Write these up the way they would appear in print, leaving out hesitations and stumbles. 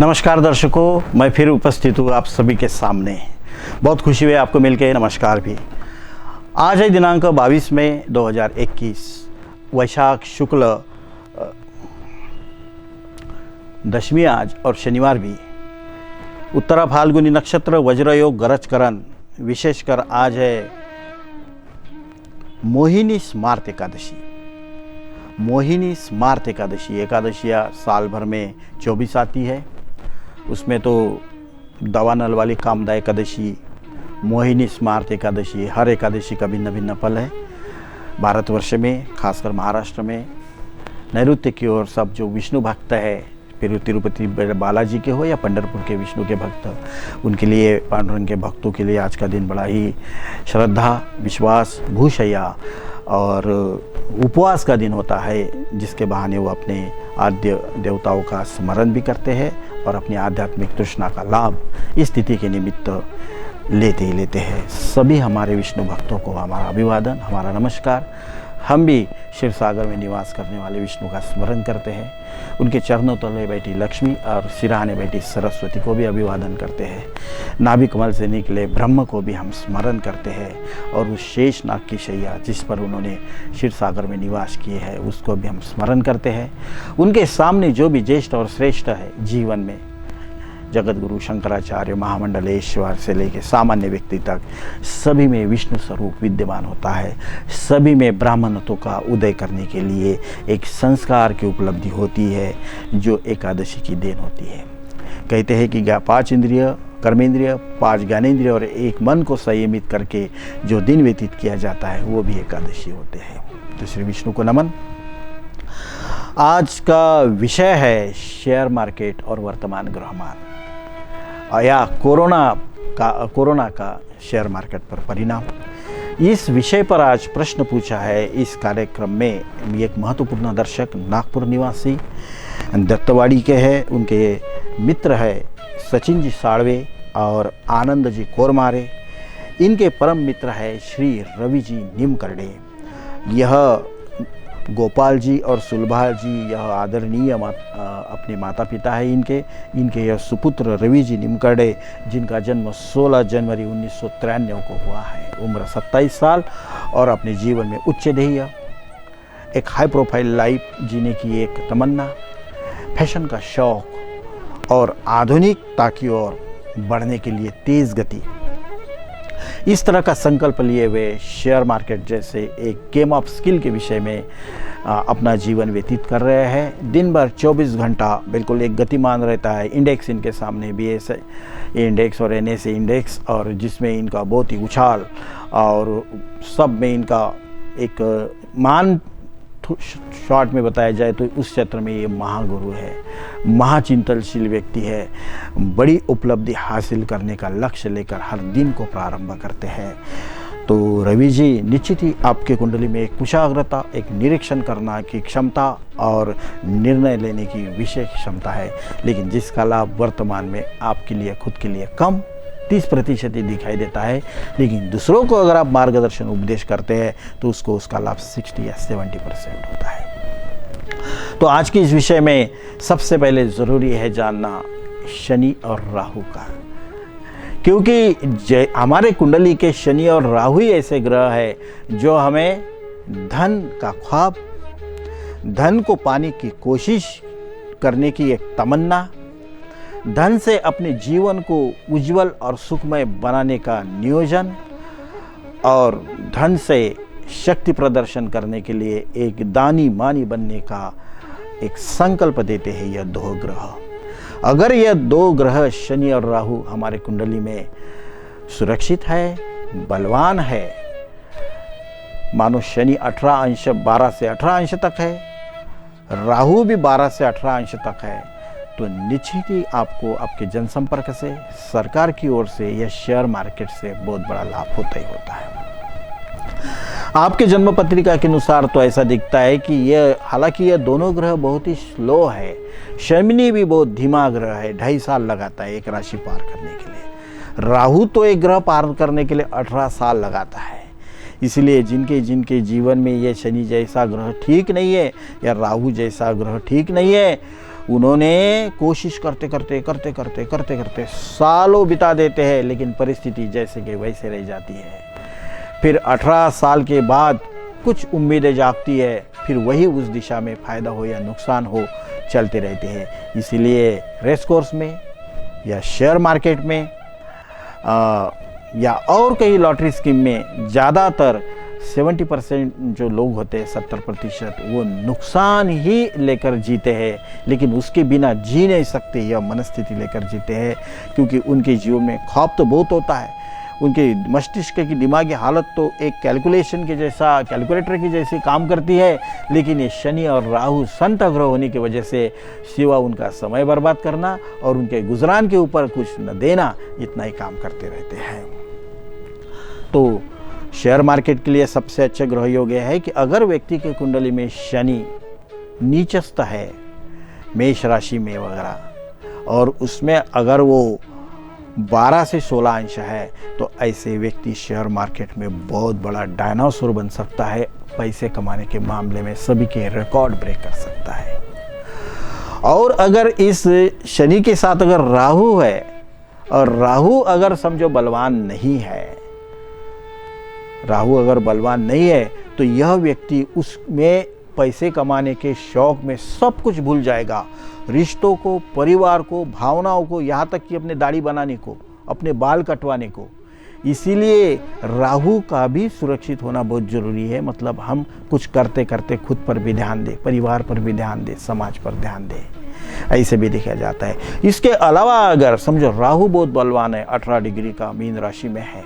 नमस्कार दर्शकों, मैं फिर उपस्थित हूँ आप सभी के सामने। बहुत खुशी हुई आपको मिलके। नमस्कार भी। आज है दिनांक 22 मई 2021, वैशाख शुक्ल दशमी आज और शनिवार भी। उत्तरा फाल्गुनी नक्षत्र, वज्र योग, गरज करण। विशेषकर आज है मोहिनी स्मार्त एकादशी। मोहिनी स्मार्त एकादशी, एकादशियाँ साल भर में 24 आती है। उसमें तो दवा नल वाली कामदा एकादशी, मोहिनी स्मार्त एकादशी, हर एकादशी का भिन्न भिन्न फल है। भारतवर्ष में, खासकर महाराष्ट्र में, नैऋत्य की ओर सब जो विष्णु भक्त है, फिर तिरुपति बालाजी के हो या पंढरपुर के विष्णु के भक्त, उनके लिए, पांडुरंग के भक्तों के लिए आज का दिन बड़ा ही श्रद्धा, विश्वास, भूशय्या और उपवास का दिन होता है, जिसके बहाने वो अपने आद्य देवताओं का स्मरण भी करते हैं और अपनी आध्यात्मिक तृष्णा का लाभ इस तिथि के निमित्त लेते ही लेते हैं। सभी हमारे विष्णु भक्तों को हमारा अभिवादन, हमारा नमस्कार। हम भी क्षीर सागर में निवास करने वाले विष्णु का स्मरण करते हैं। उनके चरणों तले बैठी लक्ष्मी और सिरहाने बैठी सरस्वती को भी अभिवादन करते हैं। नाभि कमल से निकले ब्रह्म को भी हम स्मरण करते हैं और उस शेष नाग की शैया जिस पर उन्होंने क्षीर सागर में निवास किए हैं उसको भी हम स्मरण करते हैं। उनके सामने जो भी ज्येष्ठ और श्रेष्ठ है जीवन में, जगत गुरु शंकराचार्य, महामंडलेश्वर से लेकर सामान्य व्यक्ति तक, सभी में विष्णु स्वरूप विद्यमान होता है। सभी में ब्राह्मणत्व का उदय करने के लिए एक संस्कार की उपलब्धि होती है, जो एकादशी की देन होती है। कहते हैं कि 5 इंद्रिय, कर्मेंद्रिय, 5 ज्ञानेंद्रिय और 1 मन को संयमित करके जो दिन व्यतीत किया जाता है वो भी एकादशी होते हैं। तो श्री विष्णु को नमन। आज का विषय है शेयर मार्केट और वर्तमान ग्रहमान, या कोरोना का शेयर मार्केट पर परिणाम। इस विषय पर आज प्रश्न पूछा है इस कार्यक्रम में एक महत्वपूर्ण दर्शक, नागपुर निवासी, दत्तवाड़ी के हैं। उनके मित्र है सचिन जी साड़वे और आनंद जी कोरमारे। इनके परम मित्र है श्री रवि जी निमकरडे। यह गोपाल जी और सुलभा जी, यह आदरणीय अपने माता पिता है इनके यह सुपुत्र रवि जी निमकरडे, जिनका जन्म 16 जनवरी 1993 को हुआ है। उम्र 27 साल और अपने जीवन में उच्च ध्येय, एक हाई प्रोफाइल लाइफ जीने की एक तमन्ना, फैशन का शौक और आधुनिकता की ओर बढ़ने के लिए तेज गति, इस तरह का संकल्प लिए हुए शेयर मार्केट जैसे एक गेम ऑफ स्किल के विषय में अपना जीवन व्यतीत कर रहे हैं। दिन भर 24 घंटा बिल्कुल एक गतिमान रहता है। इंडेक्स इनके सामने, BSI इंडेक्स और NSE इंडेक्स, और जिसमें इनका बहुत ही उछाल और सब में इनका एक मान शॉर्ट में बताया जाए तो उस क्षेत्र में ये महागुरु है, महाचिंतनशील व्यक्ति है। बड़ी उपलब्धि हासिल करने का लक्ष्य लेकर हर दिन को प्रारंभ करते हैं। तो रवि जी, निश्चित ही आपके कुंडली में एक कुशाग्रता, एक निरीक्षण करना की क्षमता और निर्णय लेने की विशेष क्षमता है, लेकिन जिसका लाभ वर्तमान में आपके लिए, खुद के लिए कम 30% ही दिखाई देता है। लेकिन दूसरों को अगर आप मार्गदर्शन उपदेश करते हैं तो उसका लाभ 60 या 70% होता है। तो आज के इस विषय में सबसे पहले ज़रूरी है जानना शनि और राहु का, क्योंकि हमारे कुंडली के शनि और राहु ही ऐसे ग्रह है जो हमें धन का ख्वाब, धन को पाने की कोशिश करने की एक तमन्ना, धन से अपने जीवन को उज्जवल और सुखमय बनाने का नियोजन और धन से शक्ति प्रदर्शन करने के लिए एक दानी मानी बनने का एक संकल्प देते हैं यह 2 ग्रह। अगर यह 2 ग्रह शनि और राहु हमारे कुंडली में सुरक्षित है, बलवान है, मानो शनि 12 से 18 अंश तक है, राहु भी 12 से 18 अंश तक है, तो निश्चित ही आपको आपके जनसंपर्क से, सरकार की ओर से या शेयर मार्केट से बहुत बड़ा लाभ होता ही होता है। आपके जन्म पत्रिका के अनुसार तो ऐसा दिखता है कि हालांकि यह दोनों ग्रह बहुत ही स्लो है। शनि भी बहुत धीमा ग्रह है, 2.5 साल लगाता है एक राशि पार करने के लिए। राहु तो एक ग्रह पार करने के लिए 18 साल लगाता है। इसलिए जिनके जीवन में ये शनि जैसा ग्रह ठीक नहीं है या राहु जैसा ग्रह ठीक नहीं है, उन्होंने कोशिश करते करते सालों बिता देते हैं, लेकिन परिस्थिति जैसे कि वैसे रह जाती है। फिर 18 साल के बाद कुछ उम्मीदें जागती है, फिर वही उस दिशा में फ़ायदा हो या नुकसान हो चलते रहते हैं। इसीलिए रेस कोर्स में या शेयर मार्केट में या और कई लॉटरी स्कीम में ज़्यादातर 70% जो लोग होते हैं, 70% वो नुकसान ही लेकर जीते हैं, लेकिन उसके बिना जी नहीं सकते। यह मनस्थिति लेकर जीते हैं, क्योंकि उनके जीवन में खौफ तो बहुत होता है। उनके मस्तिष्क की दिमागी हालत तो एक कैलकुलेशन के जैसा, कैलकुलेटर की जैसी काम करती है, लेकिन ये शनि और राहु संत ग्रह होने की वजह से सिवा उनका समय बर्बाद करना और उनके गुजरान के ऊपर कुछ न देना, इतना ही काम करते रहते हैं। तो शेयर मार्केट के लिए सबसे अच्छा ग्रह योग है कि अगर व्यक्ति के कुंडली में शनि नीचस्थ है, मेष राशि में वगैरह, और उसमें अगर वो 12 से 16 अंश है, तो ऐसे व्यक्ति शेयर मार्केट में बहुत बड़ा डायनासोर बन सकता है। पैसे कमाने के मामले में सभी के रिकॉर्ड ब्रेक कर सकता है। और अगर इस शनि के साथ अगर राहु है, और राहु अगर समझो बलवान नहीं है, राहु अगर बलवान नहीं है, तो यह व्यक्ति उसमें पैसे कमाने के शौक में सब कुछ भूल जाएगा। रिश्तों को, परिवार को, भावनाओं को, यहाँ तक कि अपने दाढ़ी बनाने को, अपने बाल कटवाने को। इसीलिए राहु का भी सुरक्षित होना बहुत जरूरी है। मतलब हम कुछ करते करते खुद पर भी ध्यान दें, परिवार पर भी ध्यान दें, समाज पर ध्यान दें, ऐसे भी देखा जाता है। इसके अलावा अगर समझो राहु बहुत बलवान है, 18 डिग्री का मीन राशि में है,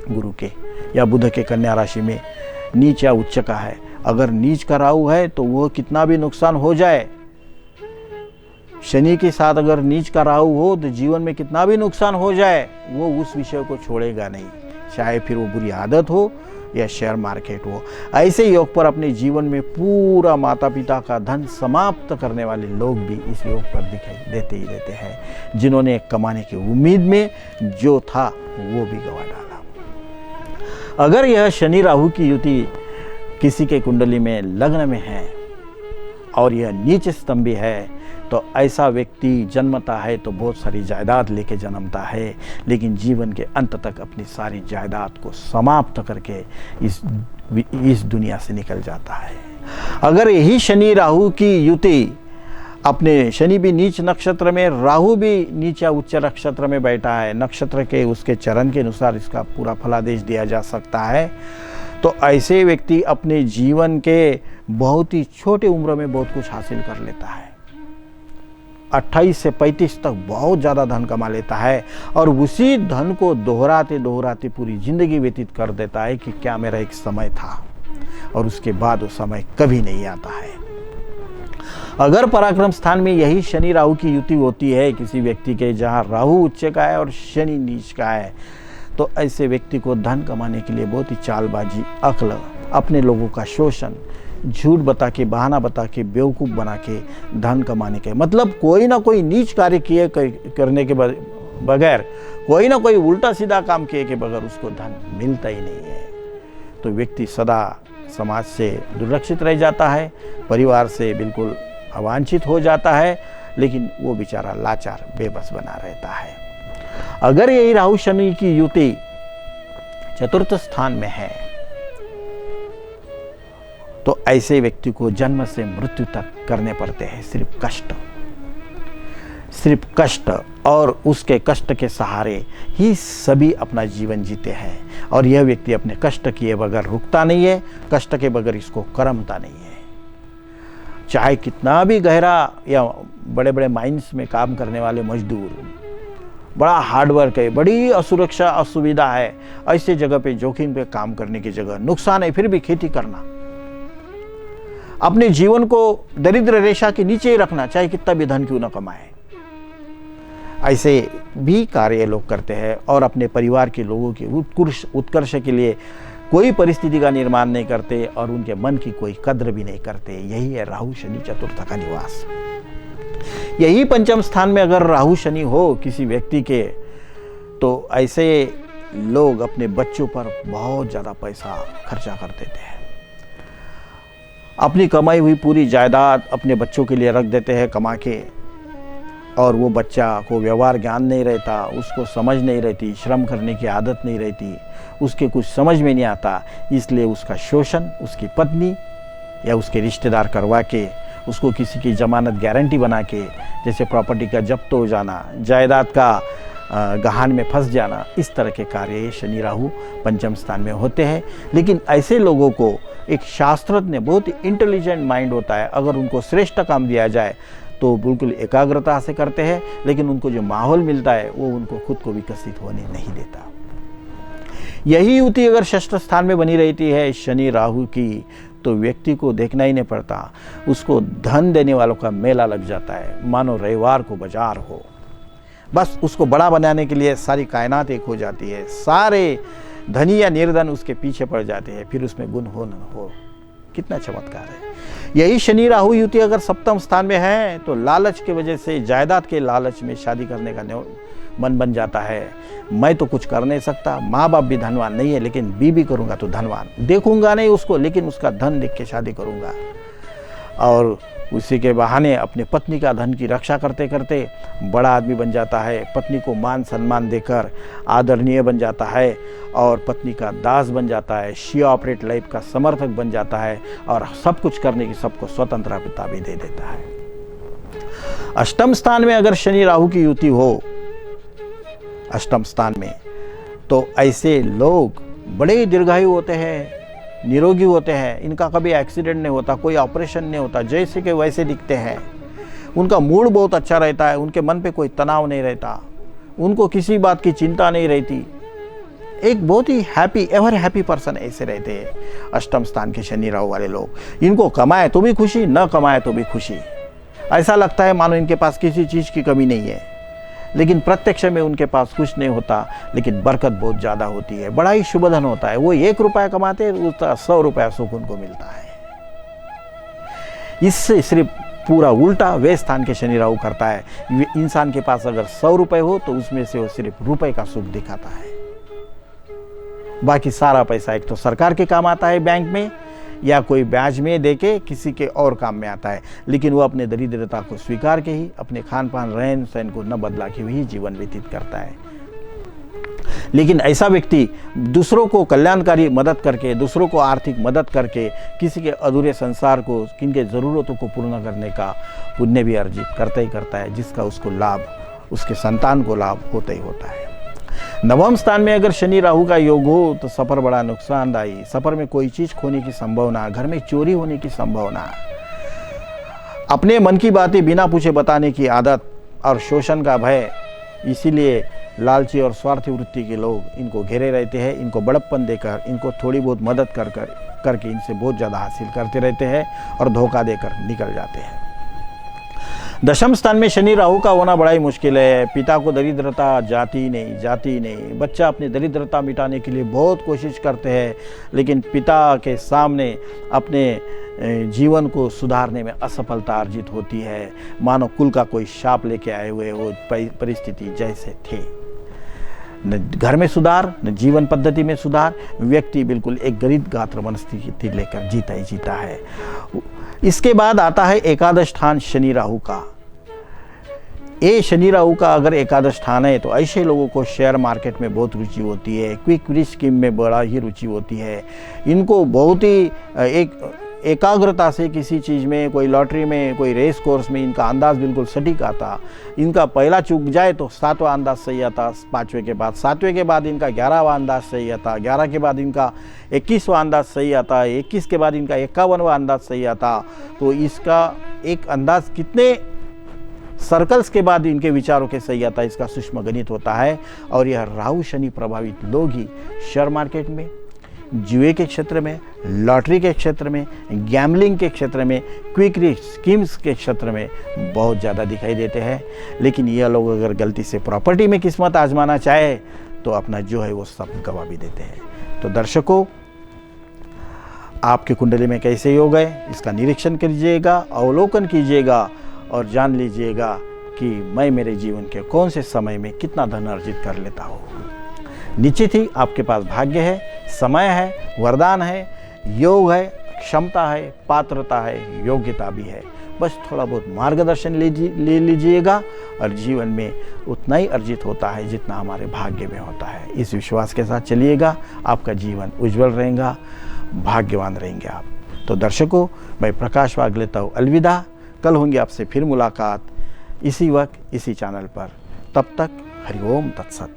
गुरु के या बुध के कन्या राशि में नीच या उच्च का है, अगर नीच का राहु है तो वो कितना भी नुकसान हो जाए, शनि के साथ अगर नीच का राहु हो तो जीवन में कितना भी नुकसान हो जाए, वो उस विषय को छोड़ेगा नहीं, चाहे फिर वो बुरी आदत हो या शेयर मार्केट हो। ऐसे योग पर अपने जीवन में पूरा माता पिता का धन समाप्त करने वाले लोग भी इस योग पर दिखाई देते ही देते हैं, जिन्होंने कमाने की उम्मीद में जो था वो भी गंवा डाला। अगर यह शनि राहु की युति किसी के कुंडली में लग्न में है और यह नीच स्तंभी है, तो ऐसा व्यक्ति जन्मता है तो बहुत सारी जायदाद लेके जन्मता है, लेकिन जीवन के अंत तक अपनी सारी जायदाद को समाप्त करके इस दुनिया से निकल जाता है। अगर यही शनि राहु की युति, अपने शनि भी नीच नक्षत्र में, राहु भी नीच या उच्च नक्षत्र में बैठा है, नक्षत्र के उसके चरण के अनुसार इसका पूरा फलादेश दिया जा सकता है, तो ऐसे व्यक्ति अपने जीवन के बहुत ही छोटे उम्र में बहुत कुछ हासिल कर लेता है। 28 से 35 तक बहुत ज़्यादा धन कमा लेता है और उसी धन को दोहराते दोहराते पूरी जिंदगी व्यतीत कर देता है कि क्या मेरा एक समय था, और उसके बाद वो समय कभी नहीं आता है। अगर पराक्रम स्थान में यही शनि राहु की युति होती है किसी व्यक्ति के, जहाँ राहु उच्च का है और शनि नीच का है, तो ऐसे व्यक्ति को धन कमाने के लिए बहुत ही चालबाजी, अक्ल, अपने लोगों का शोषण, झूठ बता के, बहाना बता के, बेवकूफ़ बना के धन कमाने के, मतलब कोई ना कोई नीच कार्य किए करने के बगैर, कोई ना कोई उल्टा सीधा काम किए के बगैर उसको धन मिलता ही नहीं है। तो व्यक्ति सदा समाज से दुर्रक्षित रह जाता है, परिवार से बिल्कुल अवांछित हो जाता है, लेकिन वो बेचारा लाचार, बेबस बना रहता है। अगर यही राहु शनि की युति चतुर्थ स्थान में है, तो ऐसे व्यक्ति को जन्म से मृत्यु तक करने पड़ते हैं सिर्फ कष्ट, और उसके कष्ट के सहारे ही सभी अपना जीवन जीते हैं। और यह व्यक्ति अपने कष्ट किए बगैर रुकता नहीं है, कष्ट के बगैर इसको करमता नहीं है। चाहे कितना भी गहरा या बड़े बड़े माइंस में काम करने वाले मजदूर, बड़ा हार्डवर्क है, बड़ी असुरक्षा, असुविधा है, ऐसे जगह पे जोखिम पे काम करने की जगह नुकसान है, फिर भी खेती करना, अपने जीवन को दरिद्र रेखा के नीचे ही रखना, चाहे कितना भी धन क्यों न कमाए, ऐसे भी कार्य लोग करते हैं। और अपने परिवार के लोगों के उत्कर्ष के लिए कोई परिस्थिति का निर्माण नहीं करते और उनके मन की कोई कद्र भी नहीं करते। यही है राहु शनि चतुर्थ का निवास। यही पंचम स्थान में अगर राहु शनि हो किसी व्यक्ति के, तो ऐसे लोग अपने बच्चों पर बहुत ज़्यादा पैसा खर्चा कर देते हैं। अपनी कमाई हुई पूरी जायदाद अपने बच्चों के लिए रख देते हैं कमा के, और वो बच्चा को व्यवहार ज्ञान नहीं रहता, उसको समझ नहीं रहती, श्रम करने की आदत नहीं रहती, उसके कुछ समझ में नहीं आता, इसलिए उसका शोषण उसकी पत्नी या उसके रिश्तेदार करवा के, उसको किसी की जमानत गारंटी बना के, जैसे प्रॉपर्टी का जब्त हो जाना, जायदाद का गहान में फंस जाना, इस तरह के कार्य शनि राहु पंचम स्थान में होते हैं। लेकिन ऐसे लोगों को एक शास्त्रज्ञ, बहुत ही इंटेलिजेंट माइंड होता है, अगर उनको श्रेष्ठ काम दिया जाए तो बिल्कुल एकाग्रता से करते हैं, लेकिन उनको जो माहौल मिलता है वो उनको खुद को विकसित होने नहीं देता। यही युति अगर षष्ठ स्थान में बनी रहती है शनि राहु की, तो व्यक्ति को देखना ही नहीं पड़ता, उसको धन देने वालों का मेला लग जाता है, मानो रविवार को बाजार हो। बस उसको बड़ा बनाने के लिए सारी कायनात एक हो जाती है, सारे धनी या निर्धन उसके पीछे पड़ जाते हैं, फिर उसमें गुण हो न हो। कितना चमत्कार है। यही शनि राहु युति अगर सप्तम स्थान में है तो लालच की वजह से, जायदाद के लालच में शादी करने का मन बन जाता है। मैं तो कुछ कर नहीं सकता, माँ बाप भी धनवान नहीं है, लेकिन बीबी करूँगा तो धनवान, देखूंगा नहीं उसको, लेकिन उसका धन देख के शादी करूँगा। और उसी के बहाने अपने पत्नी का धन की रक्षा करते करते बड़ा आदमी बन जाता है, पत्नी को मान सम्मान देकर आदरणीय बन जाता है, और पत्नी का दास बन जाता है, शिया ऑपरेट लाइफ का समर्थक बन जाता है, और सब कुछ करने की सबको स्वतंत्रता भी दे देता है। अष्टम स्थान में अगर शनि राहु की युति हो, अष्टम स्थान में, तो ऐसे लोग बड़े दीर्घायु होते हैं, निरोगी होते हैं, इनका कभी एक्सीडेंट नहीं होता, कोई ऑपरेशन नहीं होता, जैसे कि वैसे दिखते हैं। उनका मूड बहुत अच्छा रहता है, उनके मन पे कोई तनाव नहीं रहता, उनको किसी बात की चिंता नहीं रहती, एक बहुत ही हैप्पी, एवर हैप्पी पर्सन ऐसे रहते हैं अष्टम स्थान के शनि राहु वाले लोग। इनको कमाए तो भी खुशी, न कमाए तो भी खुशी, ऐसा लगता है मानो इनके पास किसी चीज़ की कमी नहीं है, लेकिन प्रत्यक्ष में उनके पास कुछ नहीं होता, लेकिन बरकत बहुत ज़्यादा होती है, बड़ा ही शुभ धन होता है। वो 1 रुपया कमाते हैं, उसका 100 रुपया सुख उनको मिलता है। इससे सिर्फ पूरा उल्टा वे स्थान के शनि राहु करता है। इंसान के पास अगर 100 रुपये हो तो उसमें से वो सिर्फ रुपए का सुख दिखाता है, बाकी सारा पैसा एक तो सरकार के काम आता है बैंक में, या कोई ब्याज में देके किसी के और काम में आता है, लेकिन वो अपने दरिद्रता को स्वीकार के ही, अपने खान पान रहन सहन को न बदला के ही जीवन व्यतीत करता है। लेकिन ऐसा व्यक्ति दूसरों को कल्याणकारी मदद करके, दूसरों को आर्थिक मदद करके, किसी के अधूरे संसार को, किनके ज़रूरतों को पूर्ण करने का पुण्य भी अर्जित करता ही करता है, जिसका उसको लाभ, उसके संतान को लाभ होता ही होता है। नवम स्थान में अगर शनि राहु का योग हो तो सफर बड़ा नुकसानदायी, सफर में कोई चीज खोने की संभावना, घर में चोरी होने की संभावना, अपने मन की बातें बिना पूछे बताने की आदत और शोषण का भय, इसीलिए लालची और स्वार्थी वृत्ति के लोग इनको घेरे रहते हैं, इनको बड़प्पन देकर, इनको थोड़ी बहुत मदद करके इनसे बहुत ज़्यादा हासिल करते रहते हैं और धोखा देकर निकल जाते हैं। दशम स्थान में शनि राहु का होना बड़ा ही मुश्किल है। पिता को दरिद्रता जाती नहीं। बच्चा अपनी दरिद्रता मिटाने के लिए बहुत कोशिश करते हैं, लेकिन पिता के सामने अपने जीवन को सुधारने में असफलता अर्जित होती है, मानो कुल का कोई शाप लेके आए हुए वो परिस्थिति जैसे थे। न घर में सुधार, न जीवन पद्धति में सुधार, व्यक्ति बिल्कुल एक गरीब गात्र मनस्थिति लेकर जीता ही जीता है। इसके बाद आता है एकादश स्थान शनि राहु का। ये शनि राहु का अगर एकादश स्थान है तो ऐसे लोगों को शेयर मार्केट में बहुत रुचि होती है, क्विक रिच स्कीम में बड़ा ही रुचि होती है। इनको बहुत ही एकाग्रता से किसी चीज़ में, कोई लॉटरी में, कोई रेस कोर्स में इनका अंदाज़ बिल्कुल सटीक आता। इनका पहला चूक जाए तो 7वां अंदाज़ सही आता, 5वें के बाद, 7वें के बाद इनका 11वां अंदाज़ सही आता, 11 के बाद इनका 21वां अंदाज़ सही आता, 21 के बाद इनका 51वां अंदाज़ सही आता। तो इसका एक अंदाज़ कितने सर्कल्स के बाद इनके विचारों के सही आता है, इसका सूक्ष्म गणित होता है। और यह राहु शनि प्रभावित लोग ही शेयर मार्केट में, जुए के क्षेत्र में, लॉटरी के क्षेत्र में, गैम्बलिंग के क्षेत्र में, क्विक रिच स्कीम्स के क्षेत्र में बहुत ज़्यादा दिखाई देते हैं। लेकिन ये लोग अगर गलती से प्रॉपर्टी में किस्मत आजमाना चाहे तो अपना जो है वो सब गवा भी देते हैं। तो दर्शकों, आपकी कुंडली में कैसे योग है इसका निरीक्षण कीजिएगा, अवलोकन कीजिएगा और जान लीजिएगा कि मैं मेरे जीवन के कौन से समय में कितना धन अर्जित कर लेता हूँ। निश्चित ही आपके पास भाग्य है, समय है, वरदान है, योग है, क्षमता है, पात्रता है, योग्यता भी है। बस थोड़ा बहुत मार्गदर्शन ले लीजिएगा और जीवन में उतना ही अर्जित होता है जितना हमारे भाग्य में होता है। इस विश्वास के साथ चलिएगा, आपका जीवन उज्जवल रहेगा, भाग्यवान रहेंगे आप। तो दर्शकों, मैं प्रकाश वाघ लेता हूँ अलविदा। कल होंगे आपसे फिर मुलाकात इसी वक्त इसी चैनल पर। तब तक हरिओम तत्सत।